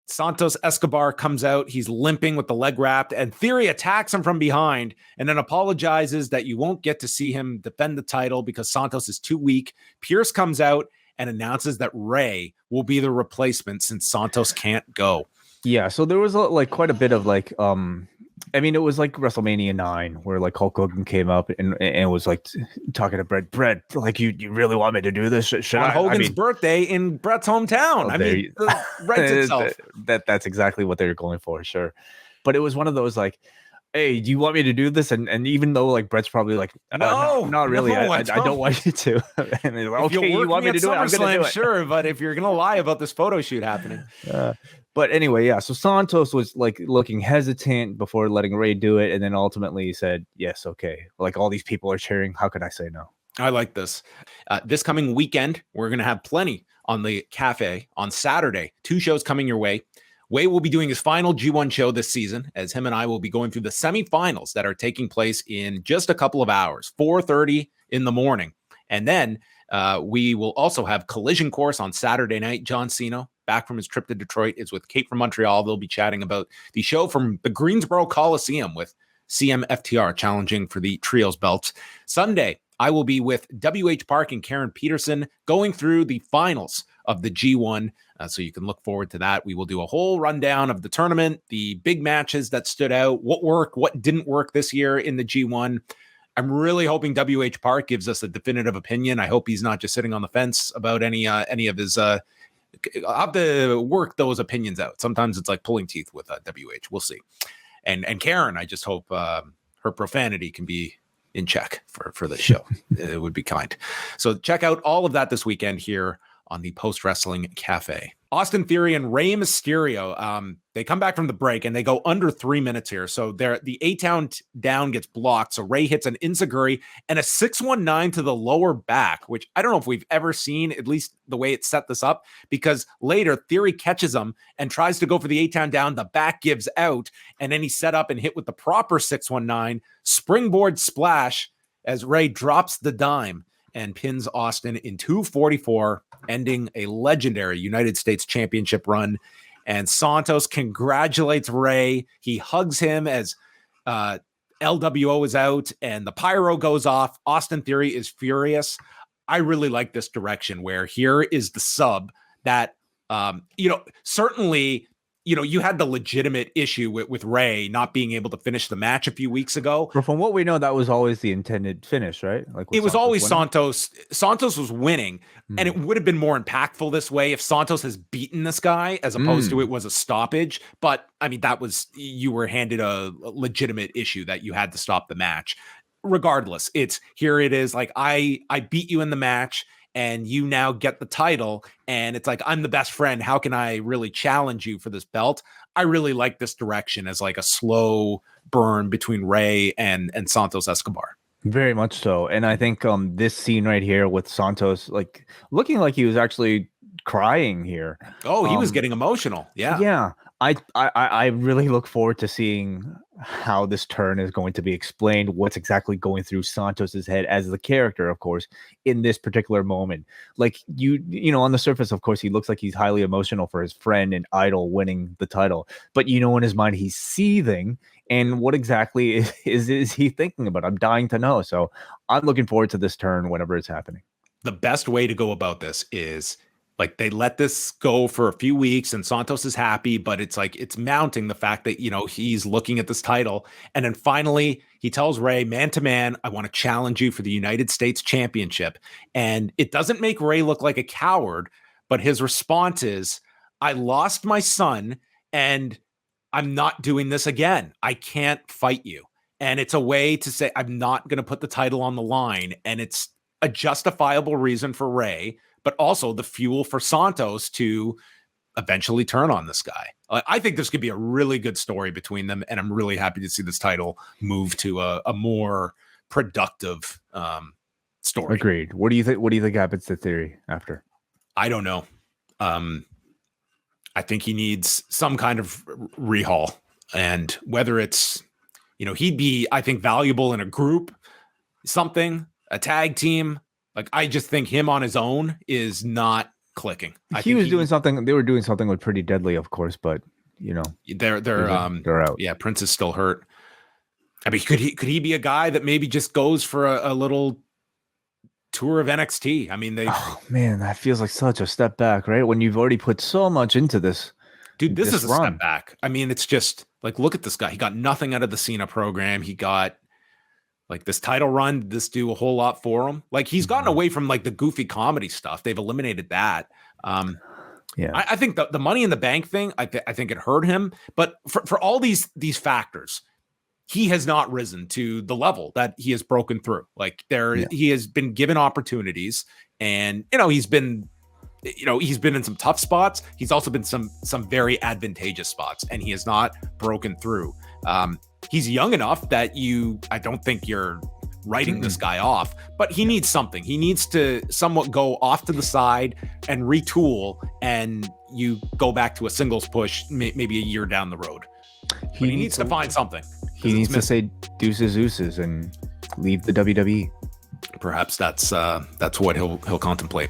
Santos Escobar comes out. He's limping with the leg wrapped, and Theory attacks him from behind and then apologizes that you won't get to see him defend the title because Santos is too weak. Pierce comes out and announces that Rey will be the replacement since Santos can't go. Yeah, so there was quite a bit of it was like WrestleMania 9 where like Hulk Hogan came up and was like talking to Brett, like you really want me to do this? Should on Hogan's birthday in Brett's hometown. Writes itself. That's exactly what they were going for, sure. But it was one of those like, hey, do you want me to do this? And even though like Brett's probably like, no, not really. I don't want you to. And they're like, okay, you want me to do it? I'm going to do it. Sure, but if you're going to lie about this photo shoot happening. But anyway, yeah. So Santos was like looking hesitant before letting Rey do it, and then ultimately he said, "Yes, okay." Like all these people are cheering. How could I say no? I like this. This coming weekend, we're going to have plenty on the cafe on Saturday. 2 shows coming your way. Wei will be doing his final G1 show this season, as him and I will be going through the semifinals that are taking place in just a couple of hours, 4:30 in the morning, and then we will also have Collision Course on Saturday night. John Cena, back from his trip to Detroit, is with Kate from Montreal. They'll be chatting about the show from the Greensboro Coliseum with CMFTR challenging for the Trios belts. Sunday, I will be with WH Park and Karen Peterson going through the finals of the G1. So you can look forward to that. We will do a whole rundown of the tournament, the big matches that stood out, what worked, what didn't work this year in the G1. I'm really hoping WH Park gives us a definitive opinion. I hope he's not just sitting on the fence about any of his I'll have to work those opinions out. Sometimes it's like pulling teeth with WH. We'll see. And Karen, I just hope her profanity can be in check for this show. It would be kind. So check out all of that this weekend here on the Post Wrestling Cafe. Austin Theory and Rey Mysterio, they come back from the break and they go under 3 minutes here. So the A-Town down gets blocked. So Rey hits an enziguri and a 619 to the lower back, which I don't know if we've ever seen, at least the way it set this up, because later Theory catches him and tries to go for the A-Town down. The back gives out, and then he's set up and hit with the proper 619 springboard splash as Rey drops the dime and pins Austin in 244, ending a legendary United States Championship run. And Santos congratulates Rey. He hugs him as LWO is out and the pyro goes off. Austin Theory is furious. I really like this direction where here is the sub that, certainly, you had the legitimate issue with Rey not being able to finish the match a few weeks ago. But from what we know, that was always the intended finish, right? Like it was always Santos. Santos was winning, and it would have been more impactful this way if Santos has beaten this guy as opposed to it was a stoppage. But I mean, you were handed a legitimate issue that you had to stop the match. Regardless, here it is. Like I beat you in the match, and you now get the title, and it's like, I'm the best friend. How can I really challenge you for this belt? I really like this direction as like a slow burn between Rey and Santos Escobar. Very much so. And I think this scene right here with Santos, like looking like he was actually crying here. Oh, he was getting emotional. Yeah. Yeah. I really look forward to seeing how this turn is going to be explained, what's exactly going through Santos's head as the character, of course, in this particular moment. Like on the surface, of course, he looks like he's highly emotional for his friend and idol winning the title. But in his mind, he's seething. And what exactly is he thinking about? I'm dying to know. So I'm looking forward to this turn whenever it's happening. The best way to go about this is like they let this go for a few weeks and Santos is happy, but it's like it's mounting the fact that, he's looking at this title. And then finally he tells Rey, man to man, I want to challenge you for the United States Championship. And it doesn't make Rey look like a coward, but his response is, I lost my son and I'm not doing this again. I can't fight you. And it's a way to say, I'm not going to put the title on the line. And it's a justifiable reason for Rey, but also the fuel for Santos to eventually turn on this guy. I think this could be a really good story between them, and I'm really happy to see this title move to a more productive story. Agreed. What do you think? What do you think happens to Theory after? I don't know. I think he needs some kind of rehaul, and whether it's, he'd be, I think, valuable in a group, a tag team. Like, I just think him on his own is not clicking. He was doing something. They were doing something with Pretty Deadly, of course, but they're out. Yeah, Prince is still hurt. I mean, could he be a guy that maybe just goes for a little tour of NXT? I mean, oh man, that feels like such a step back, right? When you've already put so much into this. Dude, this is a step back. I mean, it's just like, look at this guy. He got nothing out of the Cena program. He got like this title run. Did this do a whole lot for him? Like, he's gotten away from like the goofy comedy stuff. They've eliminated that. Yeah, I think the Money in the Bank thing, I think it hurt him. But for all these factors, he has not risen to the level that he has broken through. Like he has been given opportunities, and he's been in some tough spots. He's also been some very advantageous spots, and he has not broken through. He's young enough that I don't think you're writing this guy off, but he needs something. He needs to somewhat go off to the side and retool, and you go back to a singles push maybe a year down the road. He needs to find something. He needs to say deuces ooses and leave the WWE. Perhaps that's what he'll contemplate.